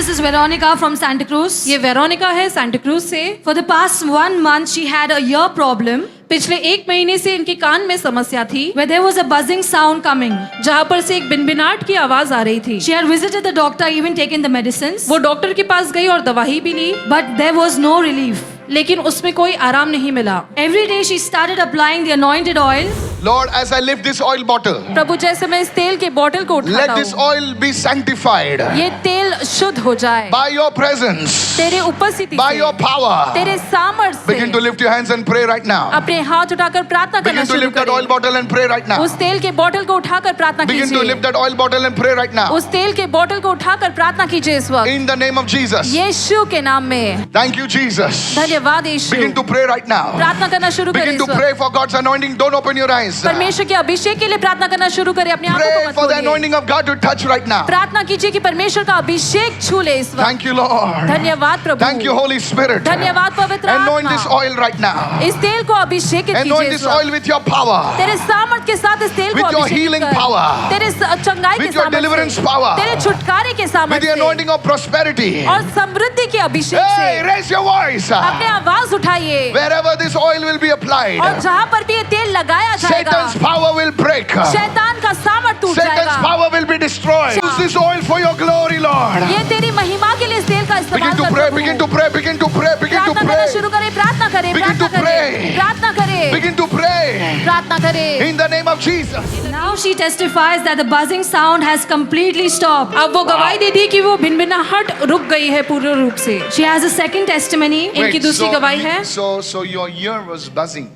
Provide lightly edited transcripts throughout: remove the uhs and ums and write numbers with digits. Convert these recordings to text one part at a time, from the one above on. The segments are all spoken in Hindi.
This is Veronica from Santa Cruz. ये वेरोनिका है सांता क्रूज से। For the past 1 month, she had a ear problem पिछले 1 महीने से इनके कान में समस्या थी, where there was a buzzing sound coming. जहाँ पर से एक बिनबिनाट की आवाज आ रही थी। She had visited the doctor, even taken the medicines, वो डॉक्टर के पास गई और दवाई भी ली, but there was no relief. लेकिन उसमें कोई आराम नहीं मिला। Every day she started applying the anointed oil. Lord, as I lift this oil bottle, प्रभु जैसे मैं इस तेल के बोतल को let उठाता this हूँ, oil be sanctified ये तेल शुद्ध हो जाए by your presence, तेरे उपस्थिति by से, your power. तेरे सामर्थ्य Begin to से। lift your hands and pray right now. अपने हाथ उठाकर प्रार्थना करना Begin to शुरू lift that oil करें। bottle and pray right now. उस तेल के बोतल को उठाकर प्रार्थना Begin to कीजिए। lift that oil bottle and pray right now. उस तेल के बोतल को उठाकर प्रार्थना कीजिए इस वक्त In the name of Jesus. यीशु के नाम में। Thank you, Jesus. धन्यवाद यीशु। Begin to pray right now. प्रार्थना करना शुरू करें Begin इस to वक्त। pray for God's anointing. Don't open your eyes. परमेश्वर के अभिषेक के लिए प्रार्थना करना शुरू करें, अपने आंखों को Pray मत for the खोलिए। anointing of God to touch right now. प्रार्थना कीजिए कि परमेश्वर का अभिषेक छू ले इस वक्त। Thank you, Lord. धन्यवाद प्रभु। Thank you, Holy Spirit. धन्यवाद पवित्र Anoint this आत्मा। oil right now. इस तेल को अभिषेकित Anoint कीजिए this इस वक्त। oil with your power. तेरे सामर्थ के साथ इस तेल को With your अभिषेकित healing कर। power. तेरे चंगाई के With your सामर्थ deliverance से। power. तेरे छुटकारे के With सामर्थ the से anointing of prosperity. और समृद्धि के अभिषेक Hey, से raise your voice. अपने आवाज उठाइए। Wherever this oil will be applied, और जहाँ पर भी ये तेल लगाया जाएगा, Satan's power will break. शैतान का सामर्थ टूट Satan's जाएगा। power will be destroyed. Use this oil for your glory, Lord. ये तेरी महिमा के लिए इस तेल का इस्तेमाल Begin to कर pray, Prabhu. begin to pray, begin to pray, begin to प्रार्थना करना pray. शुरू करें, प्रार्थना करें, Begin प्रार्थना to pray. करें, प्रार्थना करें, Begin to pray. प्रार्थना करें। In the name of Jesus. Now she testifies that the buzzing sound has completely stopped. अब वो गवाही देती है कि वो भिनभिनाहट रुक गई है पूर्ण रूप से। She has a second testimony. इनकी दूसरी गवाही है। So your ear was buzzing.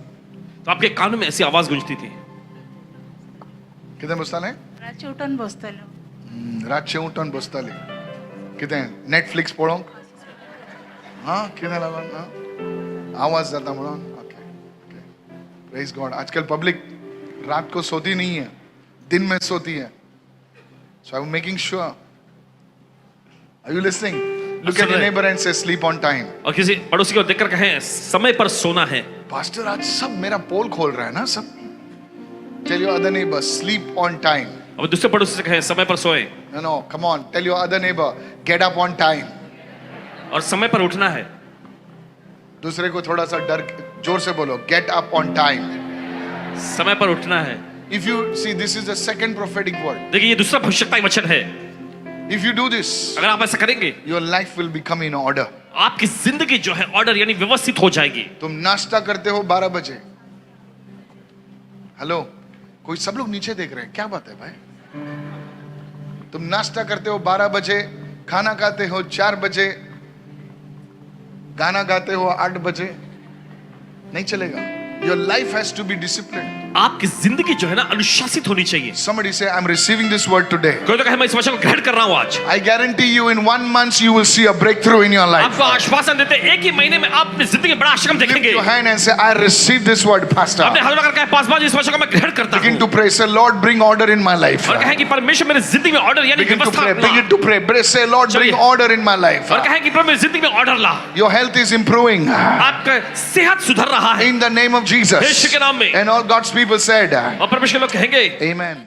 तो आपके कानों में ऐसी आवाज गूंजती थी। कितने बसताले? रातचे उठून बसतलो. रातचे उठून बसताले. कितने? नेटफ्लिक्स पळोवंक? हाँ, कितने लागून? हाँ? आवाज जाता म्हणून? Okay. Praise God. आजकल पब्लिक रात को सोती नहीं है, दिन में सोती है. So I'm making sure. Are you listening? Look at your neighbor and say sleep on time. और किसी पड़ोसी को देखकर कहें समय पर सोना है। पास्टर आज सब मेरा पोल खोल रहा है ना सब. Tell your other neighbor sleep on time. अब दूसरे पड़ोसी से कहें समय पर सोए No, come on. Tell your other neighbor get up on time. और समय पर उठना है। दूसरे को थोड़ा सा डर जोर से बोलो get up on time. समय पर उठना है। If you see this is the second prophetic word. देखिए ये दूसरा भविष्यवाणी वचन है। If you do this, अगर आप ऐसा करेंगे, your life will become in order. आपकी जिंदगी जो है ऑर्डर यानी व्यवस्थित हो जाएगी। तुम नाश्ता करते हो 12 बजे. हेलो, कोई सब लोग नीचे देख रहे हैं, क्या बात है भाई? तुम नाश्ता करते हो 12 बजे, खाना खाते हो 4 बजे, गाना गाते हो 8 बजे, नहीं चलेगा. Your life has to be disciplined. आपकी जिंदगी जो है ना अनुशासित होनी चाहिए। Somebody say, I'm receiving this word today. कोई तो कहे मैं इस वचन को ग्रहण कर रहा हूँ आज। I guarantee you in 1 month you will see a breakthrough in your life. आपको आश्वासन देते हैं, एक ही महीने में आप अपनी जिंदगी में बड़ा आशीर्वाद Lift देखेंगे। your hand and say, I receive this word, Pastor. अपने हाथ में करके पास बाज इस वचन को मैं ग्रहण करता Begin to हूँ। pray. Say, Lord, bring order in my life. और कहें कि परमेश्वर मेरी जिंदगी में ऑर्डर यानी Begin to व्यवस्था pray. La. Begin to pray. Say, Lord, bring चलिए। order in my life. और कहें कि प्रभु मेरी जिंदगी में ऑर्डर ला। Your health is improving. आपका सेहत सुधर रहा है In the name of Jesus. यीशु के नाम में। And all God's people said, और परमेश्वर लोग कहेंगे Amen.